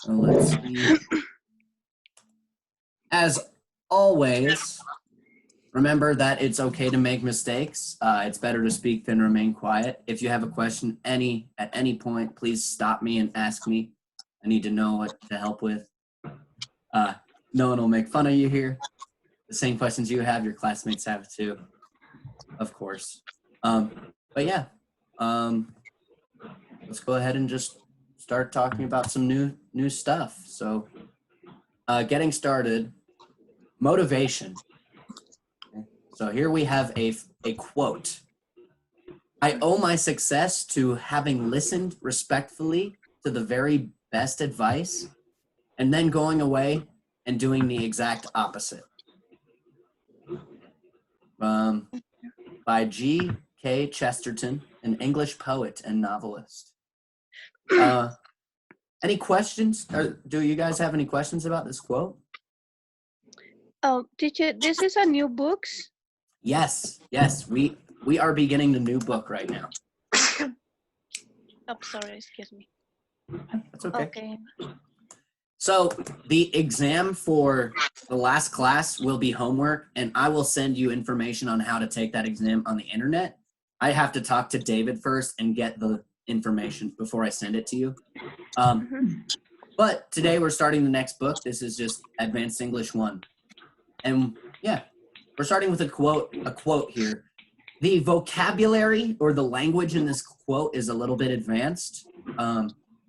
So let's see. As always, remember that it's okay to make mistakes. It's better to speak than remain quiet. If you have a question at any point, please stop me and ask me. I need to know what to help with. No one will make fun of you here. The same questions you have, your classmates have too, of course. But yeah, let's go ahead and just start talking about some new stuff. So getting started, motivation. Okay. So here we have a quote. I owe my success to having listened respectfully to the very best advice and then going away and doing the exact opposite. By G.K. Chesterton, an English poet and novelist. Any questions? Do you guys have any questions about this quote? Oh, teacher, this is a new books? Yes. We are beginning the new book right now. Oh, sorry, excuse me. That's okay. Okay. So the exam for the last class will be homework, and I will send you information on how to take that exam on the internet. I have to talk to David first and get the information before I send it to you. But today we're starting the next book. This is just Advanced English 1. And yeah, we're starting with a quote here. The vocabulary or the language in this quote is a little bit advanced.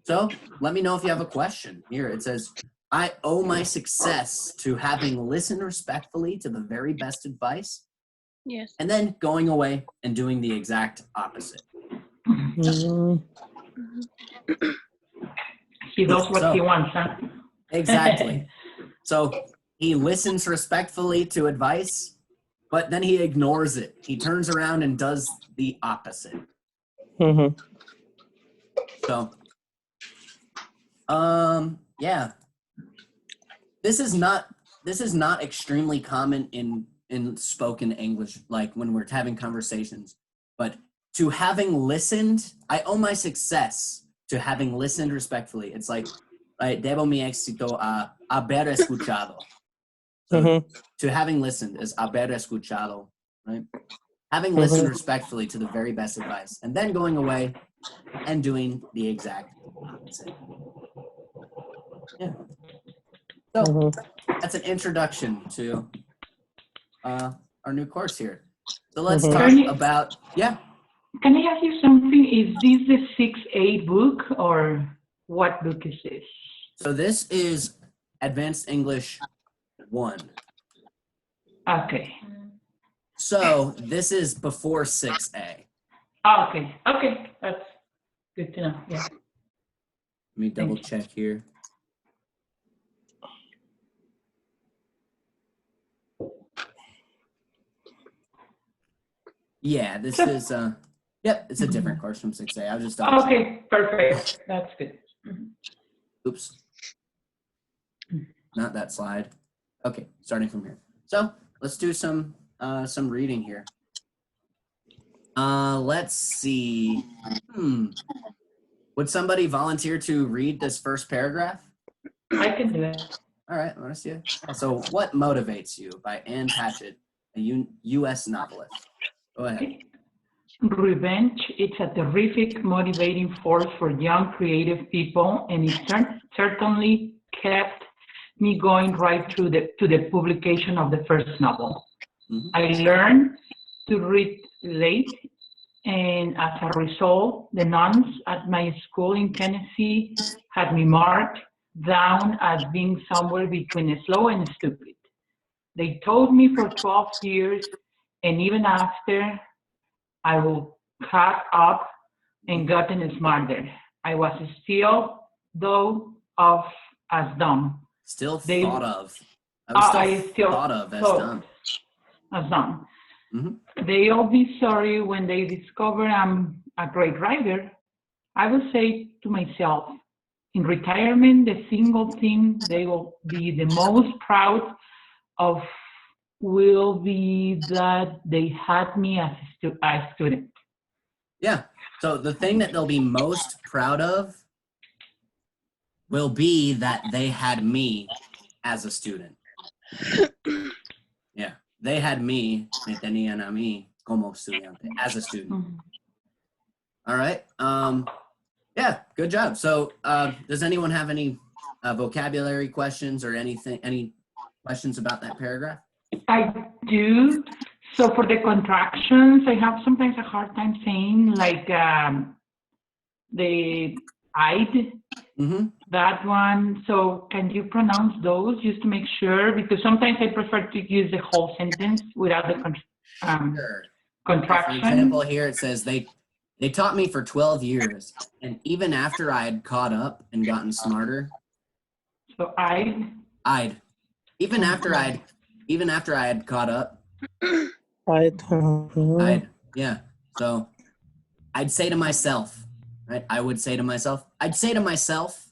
So let me know if you have a question. Here it says, I owe my success to having listened respectfully to the very best advice. Yes. And then going away and doing the exact opposite. He does what he wants, huh? Exactly. So he listens respectfully to advice, but then he ignores it. He turns around and does the opposite. So, yeah. This is not extremely common in spoken English, like when we're having conversations. But to having listened, I owe my success to having listened respectfully. It's like, right, debo mi éxito a haber escuchado. So to having listened is haber escuchado, right? Having listened respectfully to the very best advice, and then going away and doing the exact opposite. Yeah. So that's an introduction to our new course here. So let's talk about, yeah. Can I ask you something? Is this the 6A book or what book is this? So this is Advanced English 1. Okay. So this is before 6A. Okay. That's good to know. Yeah. Let me double check here. Yeah, this is, yep, it's a different course from 6A. I was just okay, perfect. That's good. Oops. Not that slide. Okay, starting from here. So let's do some reading here. Let's see. Would somebody volunteer to read this first paragraph? I can do it. All right, I want to see it. So, What Motivates You by Anne Patchett, a U.S. novelist. Go ahead. Revenge, it's a terrific motivating force for young creative people, and it certainly kept me going right through to the publication of the first novel. I learned to read late, and as a result, the nuns at my school in Tennessee had me marked down as being somewhere between slow and stupid. They told me for 12 years, and even after, I will caught up and gotten smarter. I was still thought of as dumb. Still thought of. I still thought of as dumb. As dumb. They'll be sorry when they discover I'm a great writer. I will say to myself, in retirement, the single thing they will be the most proud of will be that they had me as a student. Yeah. So the thing that they'll be most proud of will be that they had me as a student. Yeah, they had me, me tenían a mí como estudiante, as a student. Mhm. All right. Yeah, good job. So does anyone have any vocabulary questions or anything, any questions about that paragraph? I do. So for the contractions, I have sometimes a hard time saying like the I'd, Mm-hmm. that one. So can you pronounce those just to make sure? Because sometimes I prefer to use the whole sentence without the Sure. contraction. For example, here it says they taught me for 12 years, and even after I had caught up and gotten smarter, So even after I had caught up, yeah. So I'd say to myself, right? I would say to myself, I'd say to myself,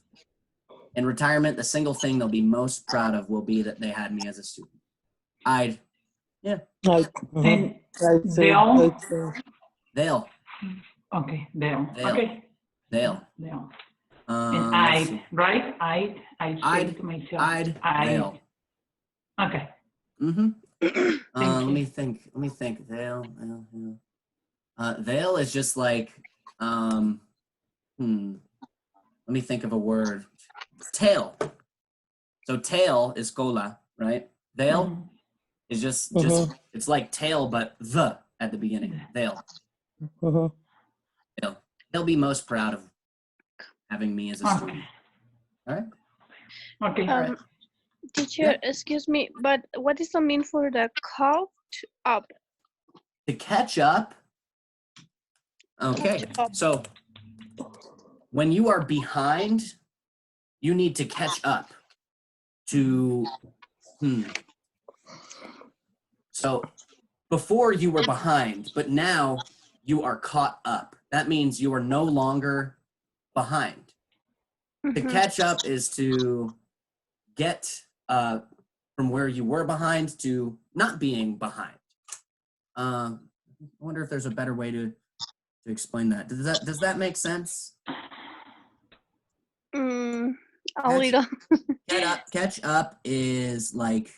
in retirement, the single thing they'll be most proud of will be that they had me as a student. And They'll. Okay, they'll. They'll. Okay. They'll. They'll. let's And I'd, see. right? I say I'd, to myself. they'll. Okay. Mm-hmm. Thank Let you. me think. They'll is just like, let me think of a word. Tail. So tail is cola, right? They'll Mhm. is just it's like tail, but the at the beginning. They'll. They'll be most proud of having me as a student. All right. Okay. All right. Teacher, Yeah. excuse me, but what is the mean for the caught up? To catch up. Okay. Catch up. So when you are behind, you need to catch up to So before you were behind, but now you are caught up. That means you are no longer behind. To Mhm. catch up is to get from where you were behind to not being behind. I wonder if there's a better way to explain that. Does that make sense? A little. Catch up is like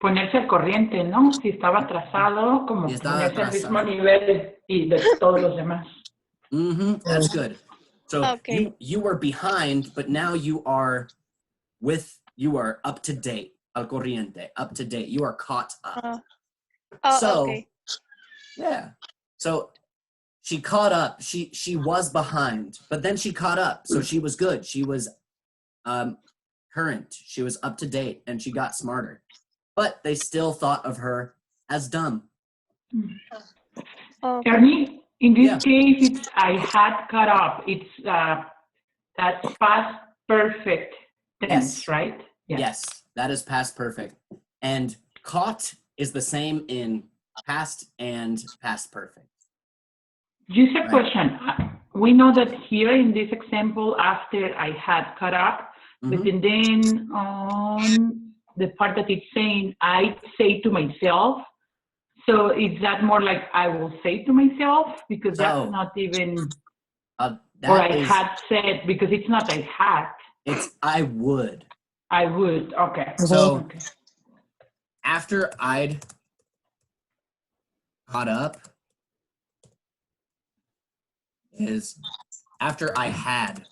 Ponerse al corriente, ¿no? Si estaba atrasado, como Si estaba ponerse al mismo atrasado. nivel y de todos los demás. That's good. So Okay. you were behind, but now you are up to date. Al corriente, up to date. You are caught up. So Okay. yeah. So she caught up. She was behind, but then she caught up. So she was good. She was current. She was up to date, and she got smarter. But they still thought of her as dumb. Okay. Ernie, in this case, it's I had caught up. It's that's past perfect tense, Yes. right? Yes, that is past perfect. And caught is the same in past and past perfect. Just a Right. question. We know that here in this example, after I had caught up, but then on the part that it's saying, I say to myself. So is that more like I will say to myself? Because that's not even, or I had said, because it's not I had. It's I would. I would, okay. So after I'd caught up is after I had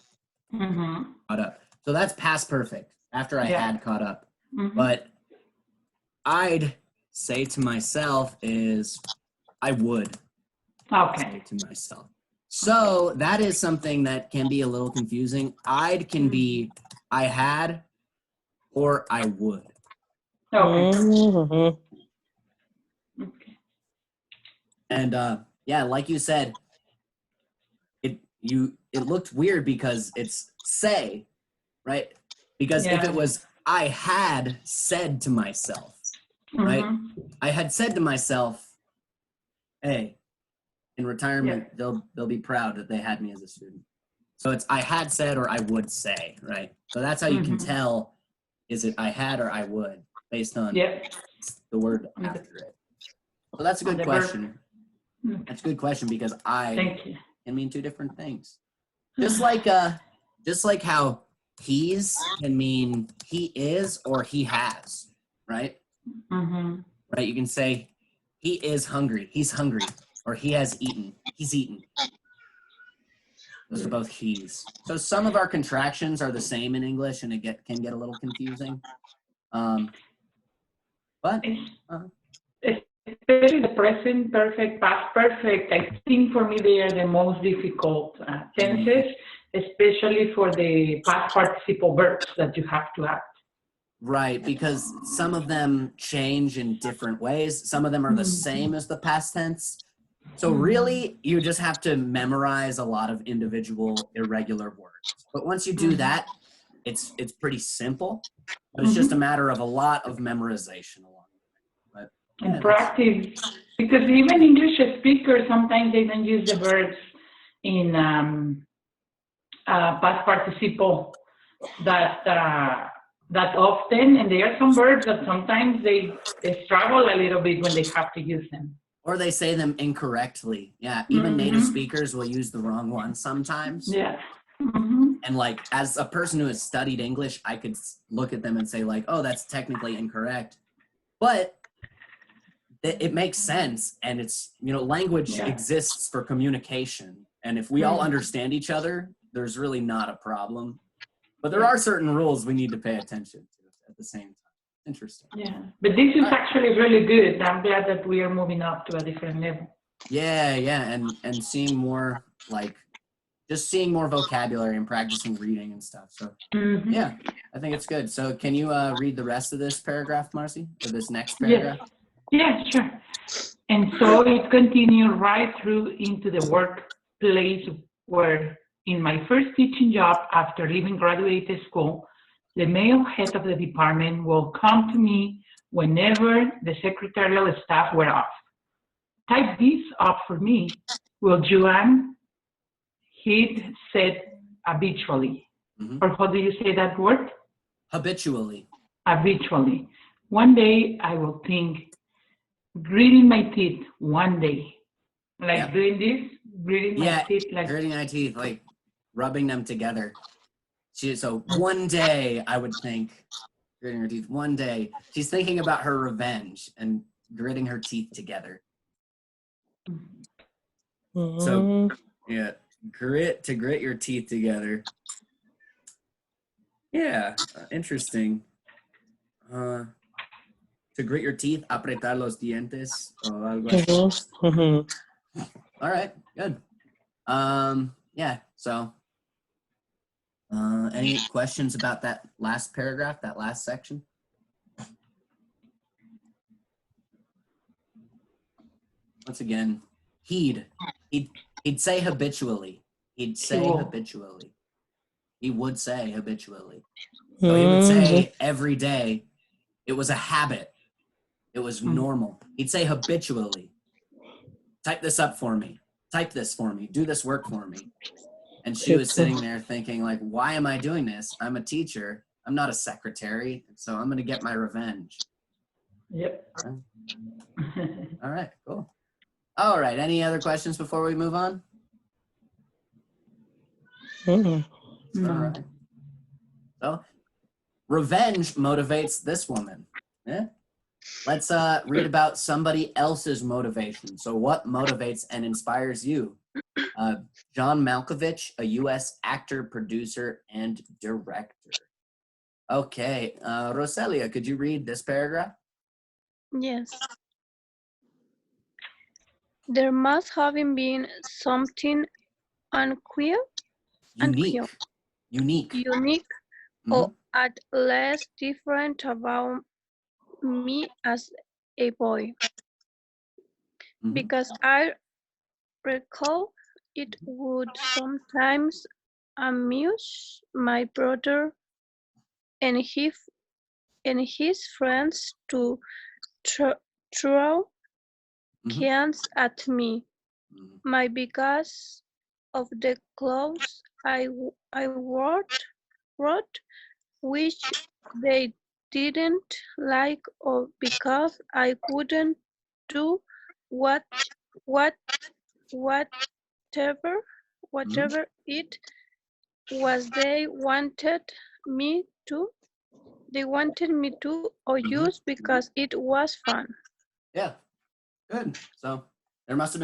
caught up. So that's past perfect, after I had caught up. But I'd say to myself is I would say to myself. So that is something that can be a little confusing. I'd can be I had or I would. Okay. And yeah, like you said, it looked weird because it's say, right? Because if it was I had said to myself, right? I had said to myself, hey, in retirement, they'll be proud that they had me as a student. So it's I had said or I would say, right? So that's how you can tell, is it I had or I would, based on the word after it. So that's a good question. That's a good question because I can mean two different things. Just like how he's can mean he is or he has, right? Mm-hmm. Right, you can say he is hungry, he's hungry, or he has eaten, he's eaten. Those are both he's. So some of our contractions are the same in English, and it can get a little confusing. But especially the present perfect, past perfect, I think for me they are the most difficult tenses, especially for the past participle verbs that you have to act. Right, because some of them change in different ways. Some of them are the same as the past tense. So really, you just have to memorize a lot of individual irregular words. But once you do that, it's pretty simple. But it's just a matter of a lot of memorization along the way. But, And practice, because even English speakers, sometimes they don't use the verbs in past participle that often, and there are some verbs that sometimes they struggle a little bit when they have to use them. Or they say them incorrectly. Yeah, even native speakers will use the wrong one sometimes. Yeah. And like, as a person who has studied English, I could look at them and say like, oh, that's technically incorrect. But it makes sense. And it's, language exists for communication. And if we all understand each other, there's really not a problem. But there are certain rules we need to pay attention to at the same time. Interesting. Yeah, but this is actually really good. I'm glad that we are moving up to a different level. Yeah, and seeing more, like, just seeing more vocabulary and practicing reading and stuff. So, yeah, I think it's good. So can you read the rest of this paragraph, Marcy, or this next paragraph? Yes, sure. And so it continued right through into the workplace where in my first teaching job after leaving graduate school, the male head of the department will come to me whenever the secretarial staff were off. Type this up for me, will you, Anne? He'd said habitually. Or how do you say that word? Habitually. Habitually. One day I will think, gritting my teeth one day. Like doing this, gritting my teeth. Like gritting my teeth, like rubbing them together. So one day I would think, gritting her teeth, one day, she's thinking about her revenge and gritting her teeth together. So, yeah, grit your teeth together. Yeah, interesting. To grit your teeth, apretar los dientes, o algo así. All right, good. Yeah, so any questions about that last paragraph, that last section? Once again, he'd say habitually. He'd say habitually. He would say habitually. So he would say every day. It was a habit. It was normal. He'd say habitually. Type this up for me. Type this for me. Do this work for me. And she was sitting there thinking, like, why am I doing this? I'm a teacher. I'm not a secretary. So I'm going to get my revenge. Yep. All right, cool. All right. Any other questions before we move on? All right. So, revenge motivates this woman. Yeah. Let's read about somebody else's motivation. So, what motivates and inspires you? John Malkovich, a U.S. actor, producer, and director. Okay. Roselia, could you read this paragraph? Yes. There must have been something unique, or at least different about me as a boy. Because I recall it would sometimes amuse my brother and his friends to throw cans at me. My because of the clothes I wore, which they didn't like, or because I couldn't do whatever it was they wanted me to or use because it was fun. Yeah, good. So there must have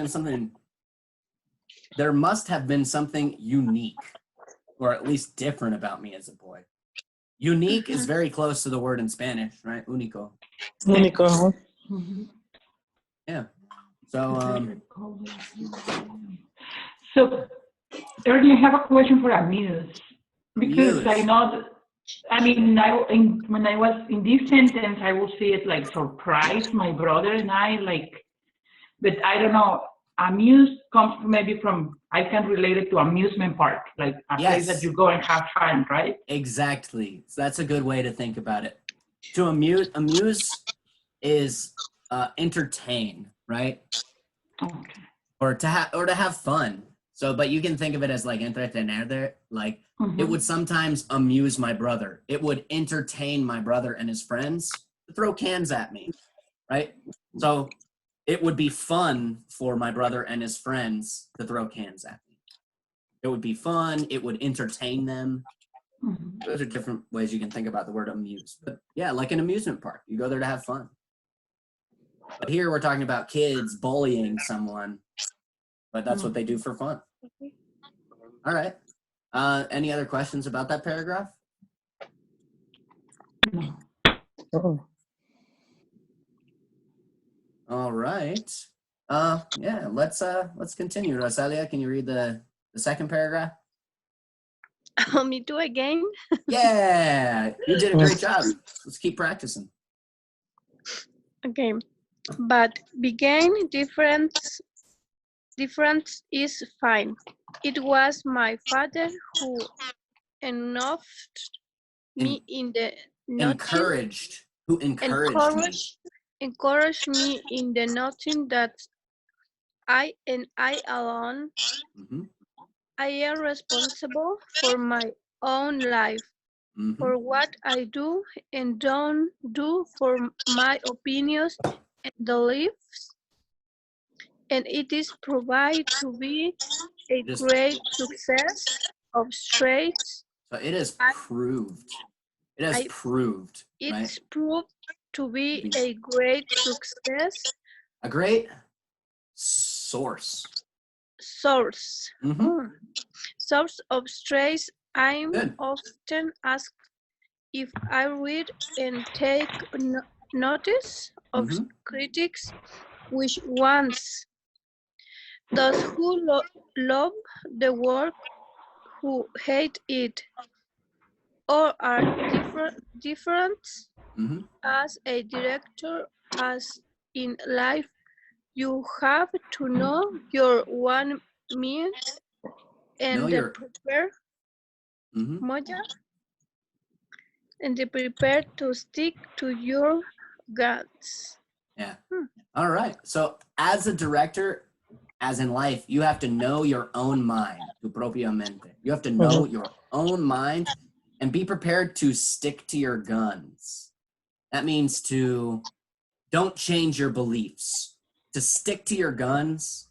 been something unique, or at least different about me as a boy. Unique is very close to the word in Spanish, right? Único. Único. Yeah. So, So, Ernie, I have a question for Amuse. Because Amuse. I know, when I was in this sentence, I will see it like surprise my brother and I, but I don't know. Amuse comes maybe from, I can relate it to amusement park, like a place that you go and have fun, right? Exactly. So that's a good way to think about it. To amuse is entertain, right? Okay. Or to have fun. So, but you can think of it as like entretener there. Like it would sometimes amuse my brother. It would entertain my brother and his friends to throw cans at me, right? So it would be fun for my brother and his friends to throw cans at me. It would be fun. It would entertain them. Those are different ways you can think about the word amuse. But yeah, like an amusement park. You go there to have fun. But here we're talking about kids bullying someone, but that's what they do for fun. All right. Any other questions about that paragraph? No. All right. Yeah, let's continue. Rosalia, can you read the second paragraph? Me too again. Yeah, you did a great job. Let's keep practicing. Okay, but begin difference is fine. It was my father who encouraged me in the encouraged me in the nothing that I alone I am responsible for my own life, for what I do and don't do, for my opinions and beliefs, and it is proved to be a great success of traits. So it is proved. It has proved. It's right? proved to be a great success. A great source. Source of stress. I'm often asked if I read and take notice of critics, which ones. Those who love the work, who hate it, or are different. As a director, as in life, you have to know your one mean and prepare to stick to your guns. Yeah. All right. So as a director, as in life, you have to know your own mind, tu propia mente. You have to know your own mind and be prepared to stick to your guns. That means don't change your beliefs. To stick to your guns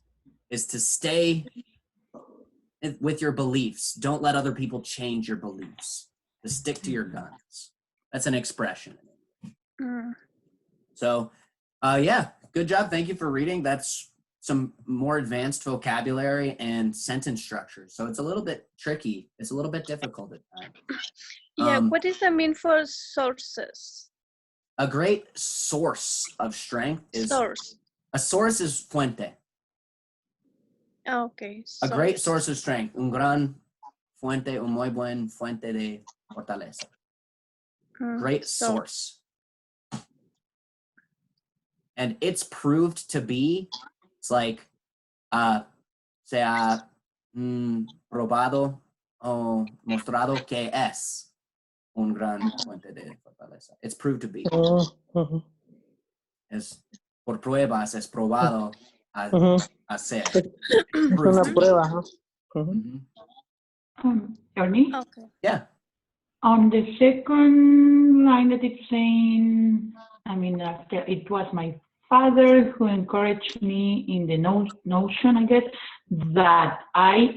is to stay with your beliefs. Don't let other people change your beliefs. To stick to your guns. That's an expression. So, yeah, good job. Thank you for reading. That's some more advanced vocabulary and sentence structure. So it's a little bit tricky. It's a little bit difficult at times. Yeah, what is the mean for sources? A great source of strength is a source is fuente. Okay. A great source of strength. Un gran fuente, un muy buen fuente de fortaleza. Great source. And it's proved to be, it's like, se ha probado o mostrado que es un gran fuente de fortaleza. It's proved to be. Es por pruebas, es probado a ser. Una prueba, Ernie? Okay. Yeah. On the second line that it's saying, after it was my father who encouraged me in the notion, I guess, that I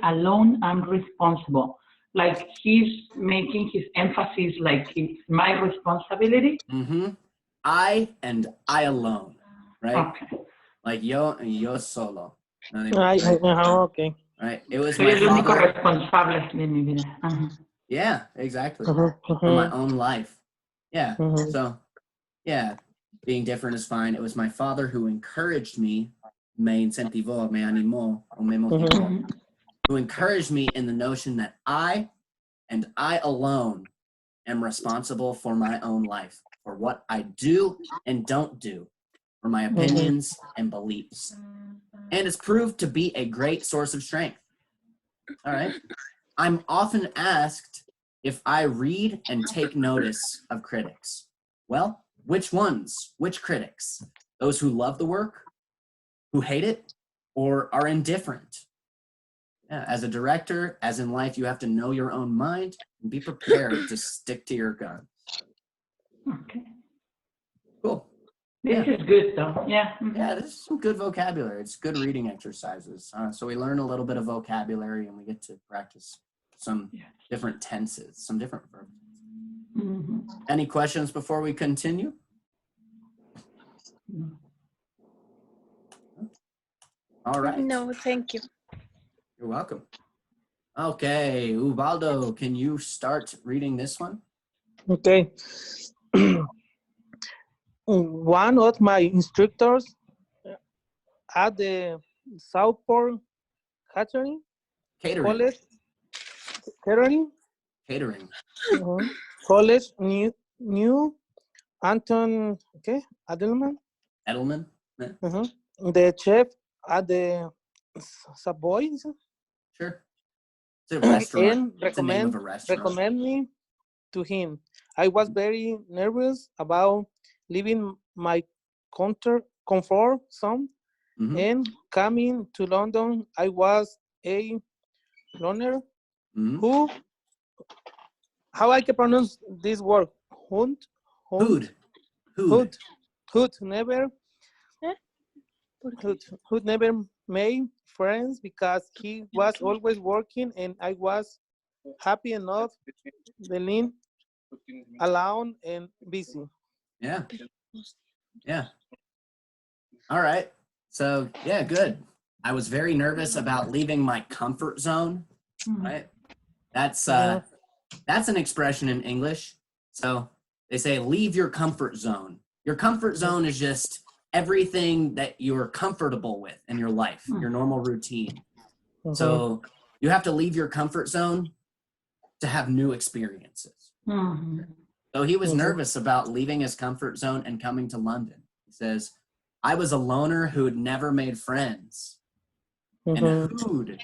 alone am responsible. like he's making his emphasis like it's my responsibility. I and I alone, right? Okay. Like yo and yo solo. Ay, okay. Right? It was Soy my el único father. responsable de mi vida. Yeah, exactly. Uh-huh, For my own life. Yeah. uh-huh. So, yeah, being different is fine. It was my father who encouraged me, me incentivó, me animó, o me motivó, who encouraged me in the notion that I and I alone am responsible for my own life, for what I do and don't do, for my opinions and beliefs. And it's proved to be a great source of strength. All right. I'm often asked if I read and take notice of critics. Well, which ones? Which critics? Those who love the work, who hate it, or are indifferent? Yeah, as a director, as in life, you have to know your own mind and be prepared to stick to your guns. Okay. Cool. This is good though. Yeah. Yeah, this is some good vocabulary. It's good reading exercises. So we learn a little bit of vocabulary and we get to practice some different tenses, some different verbs. Any questions before we continue? All right. No, thank you. You're welcome. Okay, Ubaldo, can you start reading this one? Okay. One of my instructors at the Southport Catering College, Catering. College, New Anton, okay, Adelman. Yeah. The chef at the Savoy. Sure. It's a restaurant. And It's the name of a restaurant. recommend me to him. I was very nervous about leaving my comfort zone and coming to London. I was a learner who, how I can pronounce this word? Hood never made friends because he was always working and I was happy enough being alone and busy. Yeah. Yeah. All right. So, yeah, good. I was very nervous about leaving my comfort zone, right? That's an expression in English. So they say, leave your comfort zone. Your comfort zone is just everything that you're comfortable with in your life, your normal routine. So you have to leave your comfort zone to have new experiences. So he was nervous about leaving his comfort zone and coming to London. He says, I was a loner who'd never made friends. And who'd,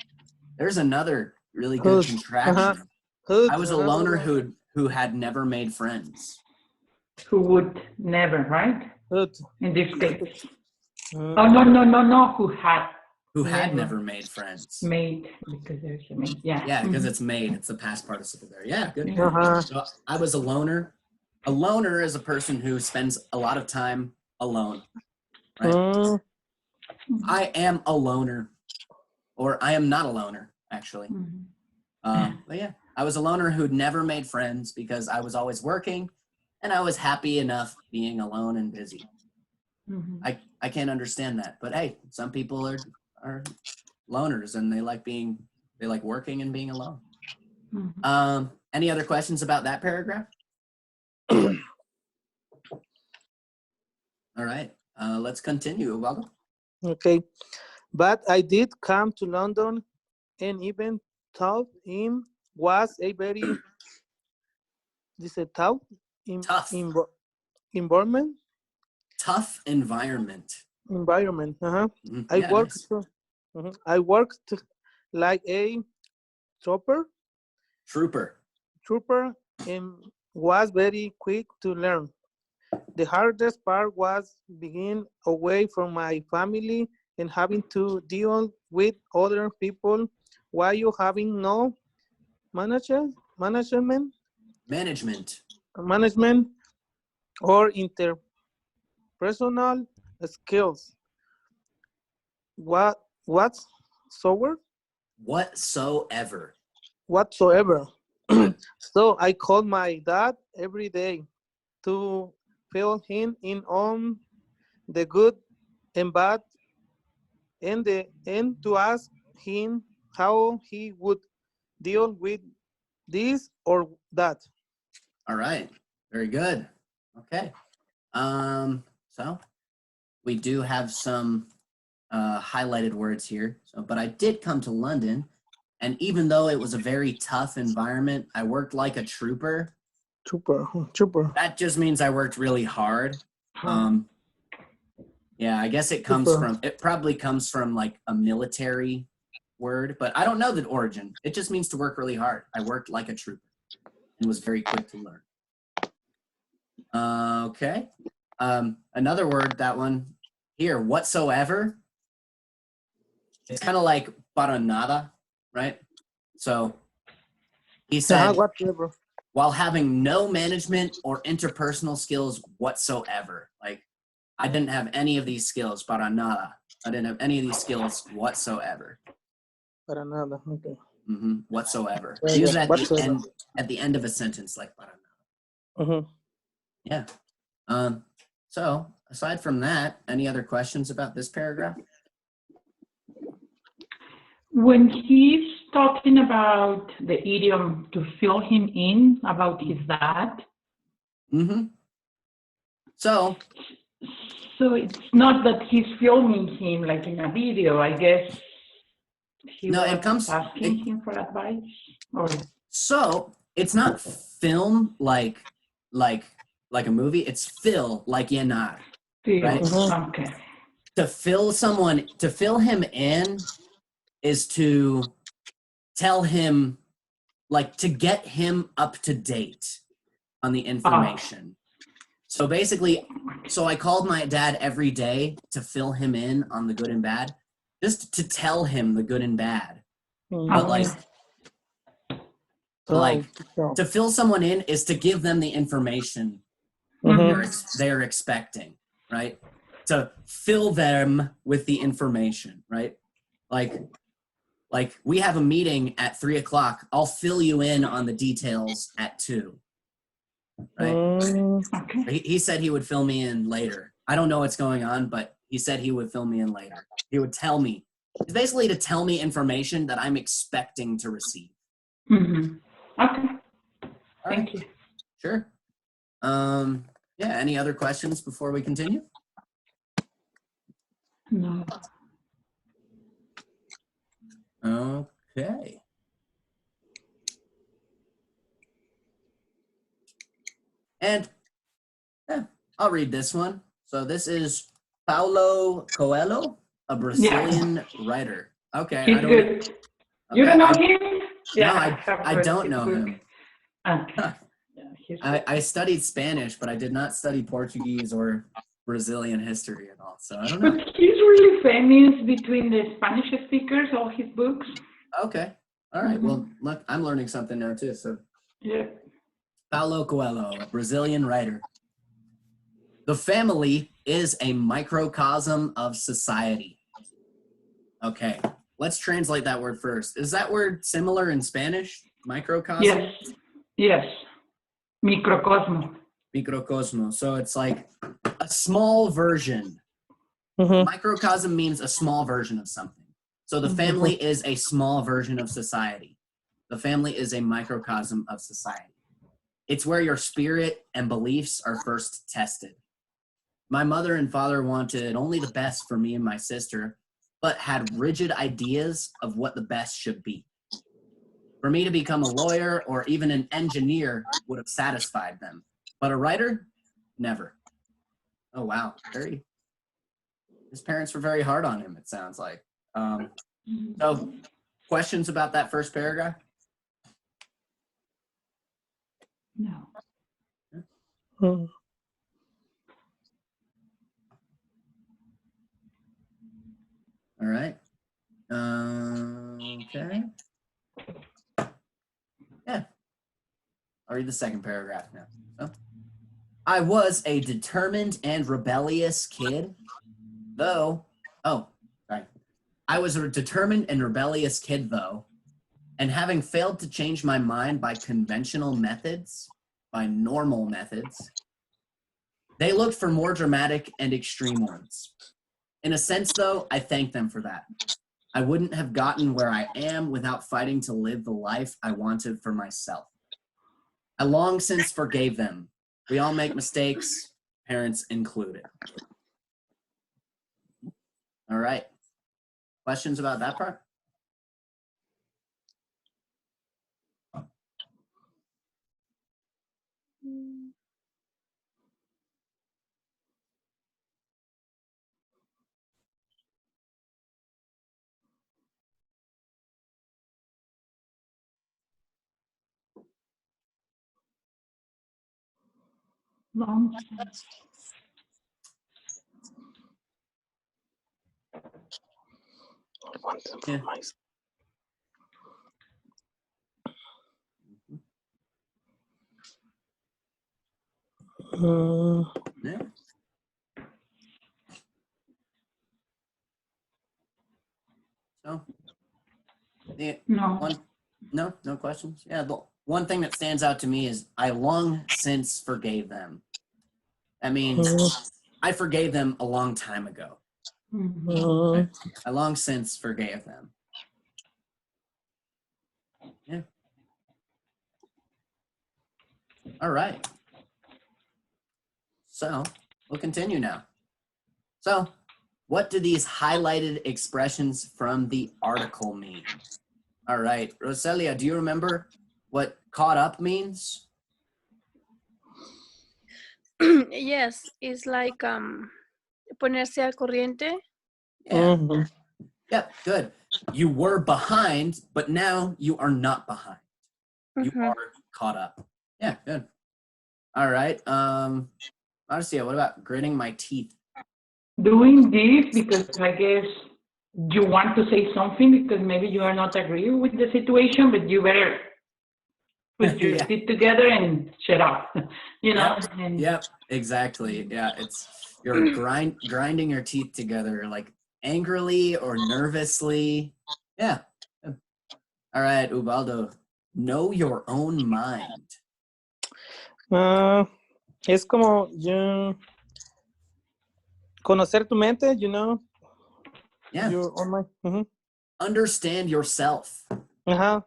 there's another really good contraction. I was a loner who had never made friends. Who would never, right? In this case. Oh, no, who had never made friends. Made, because there's a made, yeah. Yeah, because it's made, it's the past participle there. Yeah, good. So I was a loner. A loner is a person who spends a lot of time alone, right? I am a loner, or I am not a loner, actually. But yeah, I was a loner who'd never made friends because I was always working and I was happy enough being alone and busy. I can't understand that, but hey, some people are loners and they like working and being alone. Any other questions about that paragraph? All right, let's continue. Welcome. Okay, but I did come to London and even thought him was a very tough environment. Tough environment. I worked like a trooper and was very quick to learn. The hardest part was being away from my family and having to deal with other people while you having no management or interpersonal skills. Whatsoever. So I called my dad every day to fill him in on the good and bad, and to ask him how he would deal with this or that. All right. Very good. Okay. So we do have some highlighted words here. So, but I did come to London, and even though it was a very tough environment, I worked like a trooper. Trooper. That just means I worked really hard. Yeah, I guess it probably comes from like a military word, but I don't know the origin. It just means to work really hard. I worked like a trooper and was very quick to learn. Okay. Another word, that one here, whatsoever. It's kind of like para nada, right? So he said, Whatever. while having no management or interpersonal skills whatsoever. Like, I didn't have any of these skills, para nada. I didn't have any of these skills whatsoever. Para nada. Okay. Whatsoever. Yeah, Use yeah, it at the end of a sentence, like para nada. Yeah. So aside from that, any other questions about this paragraph? When he's talking about the idiom to fill him in about his dad. So it's not that he's filming him like in a video, I guess. Asking him for advice. Or so it's not film like a movie. It's fill like llenar. Right? Okay. To fill him in is to tell him, like, to get him up to date on the information. So basically, I called my dad every day to fill him in on the good and bad, just to tell him the good and bad. But to fill someone in is to give them the information they're expecting, right? To fill them with the information, right? Like we have a meeting at 3:00. I'll fill you in on the details at 2. Right? Okay. He said he would fill me in later. I don't know what's going on, but he said he would fill me in later. He would tell me. It's basically to tell me information that I'm expecting to receive. Okay. Thank you. Sure. Yeah, any other questions before we continue? No. Okay. And I'll read this one. So this is Paulo Coelho, a Brazilian writer. Okay. He's good. Okay. You don't know him? Yeah, no, I don't know him. Okay. I studied Spanish, but I did not study Portuguese or Brazilian history at all. So I don't know. But he's really famous between the Spanish speakers, all his books. Okay. All right. Well, look, I'm learning something now too. So yeah. Paulo Coelho, a Brazilian writer. The family is a microcosm of society. Okay. Let's translate that word first. Is that word similar in Spanish? Microcosm? Yes. Microcosmo. Microcosmo. So it's like a small version. Microcosm means a small version of something. So the family is a small version of society. The family is a microcosm of society. It's where your spirit and beliefs are first tested. My mother and father wanted only the best for me and my sister, but had rigid ideas of what the best should be. For me to become a lawyer or even an engineer would have satisfied them, but a writer, never. Oh, wow. His parents were very hard on him, it sounds like. So, questions about that first paragraph? No. All right. Okay. Yeah. I'll read the second paragraph now. So, I was a determined and rebellious kid, though. I was a determined and rebellious kid, though. And having failed to change my mind by conventional methods, by normal methods, they looked for more dramatic and extreme ones. In a sense, though, I thank them for that. I wouldn't have gotten where I am without fighting to live the life I wanted for myself. I long since forgave them. We all make mistakes, parents included. All right. Questions about that part? Nonsense. Yeah. Yeah. So, yeah, No. no questions. Yeah, the one thing that stands out to me is I long since forgave them. That means I forgave them a long time ago. Mhm. I long since forgave them. Yeah. All right. So we'll continue now. So what do these highlighted expressions from the article mean? All right, Roselia, do you remember what caught up means? Yes, it's like ponerse al corriente. Yeah. Yep, good. You were behind, but now you are not behind. You are caught up. Yeah, good. All right. Marcia, what about gritting my teeth? Doing this because I guess you want to say something because maybe you are not agree with the situation, but you better put your Yeah. teeth together and shut up. You know? Yep. And Yep, exactly. Yeah, it's you're grinding your teeth together like angrily or nervously. Yeah. All right, Ubaldo. Know your own mind. Es como conocer tu mente, you know. Yeah. Your own mind. Understand yourself. Ajá.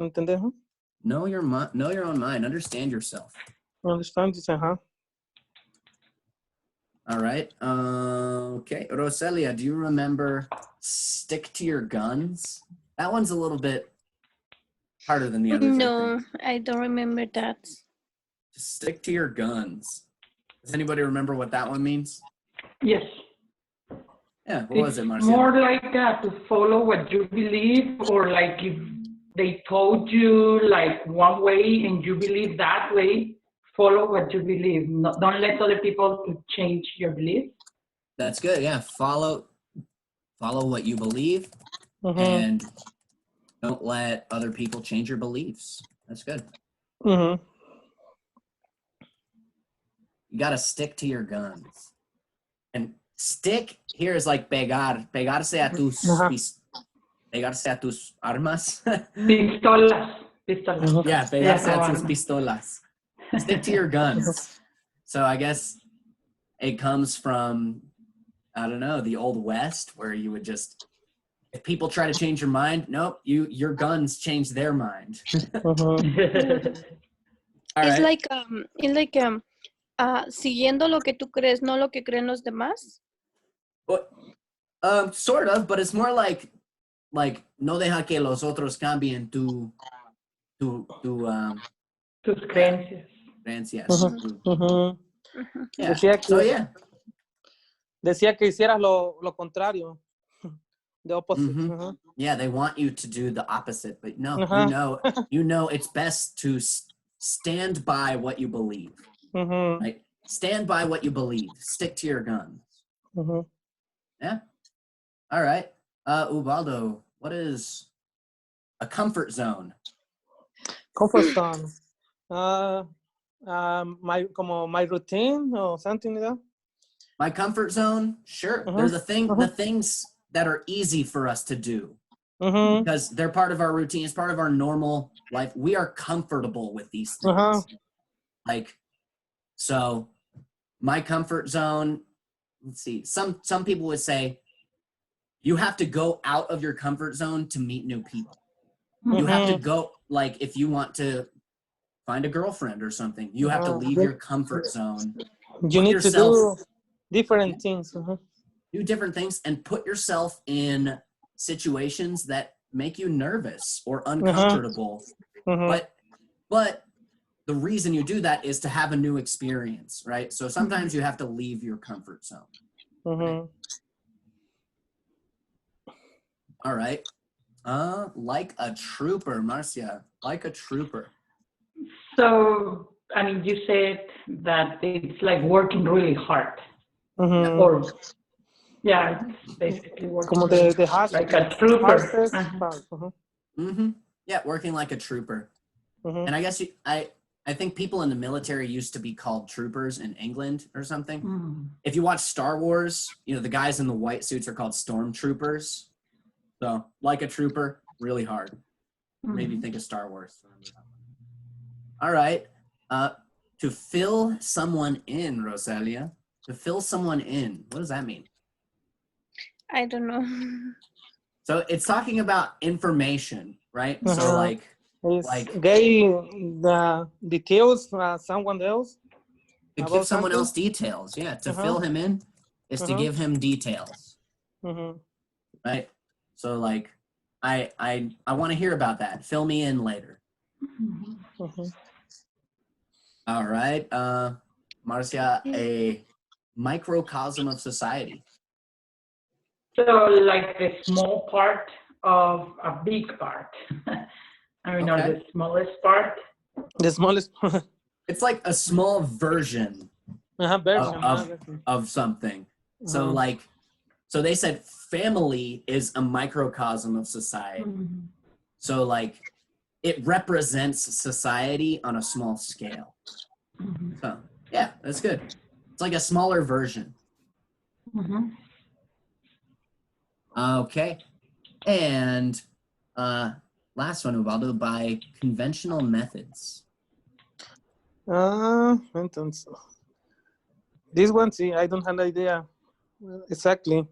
Entender. Know your own mind. Understand yourself. Understand this, ajá. All right. Okay. Roselia, do you remember stick to your guns? That one's a little bit harder than the others. No, I don't remember that. Just stick to your guns. Does anybody remember what that one means? yes. Yeah. What was it, Marcia? More like to follow what you believe, or like if they told you like one way and you believe that way, follow what you believe. No, don't let other people change your belief. That's good. Yeah. Follow what you believe, and don't let other people change your beliefs. That's good. You got to stick to your guns. And stick here is like pegar. Pegarse a tus armas. Pistolas. Yeah, pegarse a tus pistolas. Stick to your guns. So I guess it comes from, I don't know, the Old West, where you would just, if people try to change your mind, nope, your guns change their mind. All It's right. like siguiendo lo que tú crees, no lo que creen los demás. Sort of, but it's more like no deja que los otros cambien tus creencias. Yeah. Decía que hicieras lo contrario. The opposite. Yeah, they want you to do the opposite, but no, you know it's best to stand by what you believe. Right? Stand by what you believe. Stick to your guns. Yeah. All right. Ubaldo, what is a comfort zone? Comfort zone. My routine or something like that. My comfort zone? Sure. There's the things that are easy for us to do. Mm-hmm. because they're part of our routine. It's part of our normal life. We are comfortable with these things. Uh-huh. Like, so my comfort zone, let's see, some people would say you have to go out of your comfort zone to meet new people. You have to go, like, if you want to find a girlfriend or something, you have to leave your comfort zone. You need to do different things. Do different things and put yourself in situations that make you nervous or uncomfortable. But the reason you do that is to have a new experience, right? So sometimes you have to leave your comfort zone. Right? All right. Like a trooper, Marcia, like a trooper. So, I mean, you said that it's like working really hard. Or, yeah, it's basically working Como the hash, like a trooper. Yeah, working like a trooper. And I guess I think people in the military used to be called troopers in England or something. If you watch Star Wars, the guys in the white suits are called stormtroopers. So, like a trooper, really hard. Made me think of Star Wars. All right. To fill someone in, Rosalia. To fill someone in. What does that mean? I don't know. So it's talking about information, right? So like getting the details someone else. To give someone else details. Yeah. To fill him in is to give him details. Right? So like I want to hear about that. Fill me in later. All right. Marcia, a microcosm of society. So like the small part of a big part. I mean, or the smallest part. The smallest. It's like a small version of something. So like, so they said family is a microcosm of society. So like, it represents society on a small scale. So yeah, that's good. It's like a smaller version. Okay. And last one, Ubaldo, by conventional methods. Entonces, this one, see, I don't have an idea exactly.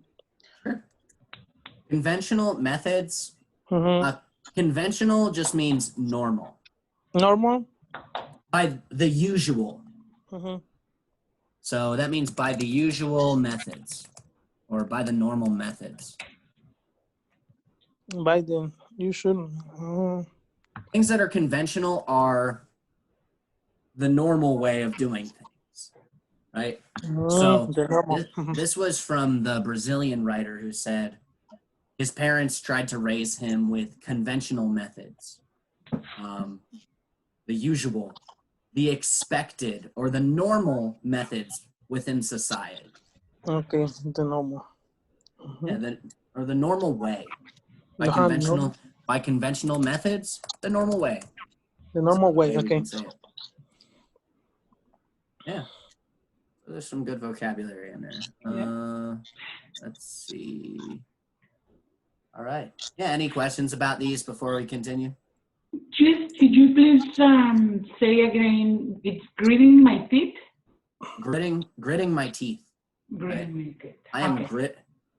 Sure. Conventional methods. Conventional just means normal. Normal? By the usual. So that means by the usual methods or by the normal methods. By the usual. Things that are conventional are the normal way of doing things, right? So this was from the Brazilian writer who said his parents tried to raise him with conventional methods. The usual, the expected, or the normal methods within society. Okay, the normal. Yeah, or the normal way. By conventional methods, the normal way. The normal way, okay. Yeah. So there's some good vocabulary in there. Let's see. All right. Yeah, any questions about these before we continue? Just, could you please say again, it's gritting my teeth? Gritting my teeth. Gritting my teeth.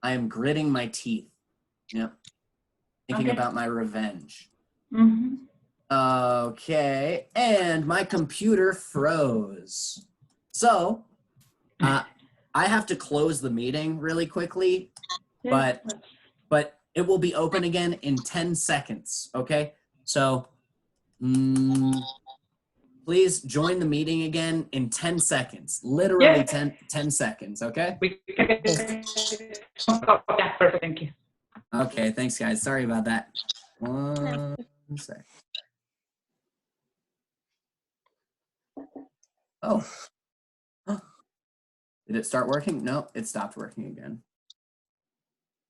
I am gritting my teeth. Yep. Thinking about my revenge. Okay, and my computer froze. So, I have to close the meeting really quickly, but it will be open again in 10 seconds, okay? So, please join the meeting again in 10 seconds. Literally 10 seconds, okay? Perfect, thank you. Okay, thanks guys. Sorry about that. One sec. Oh. Did it start working? No, it stopped working again.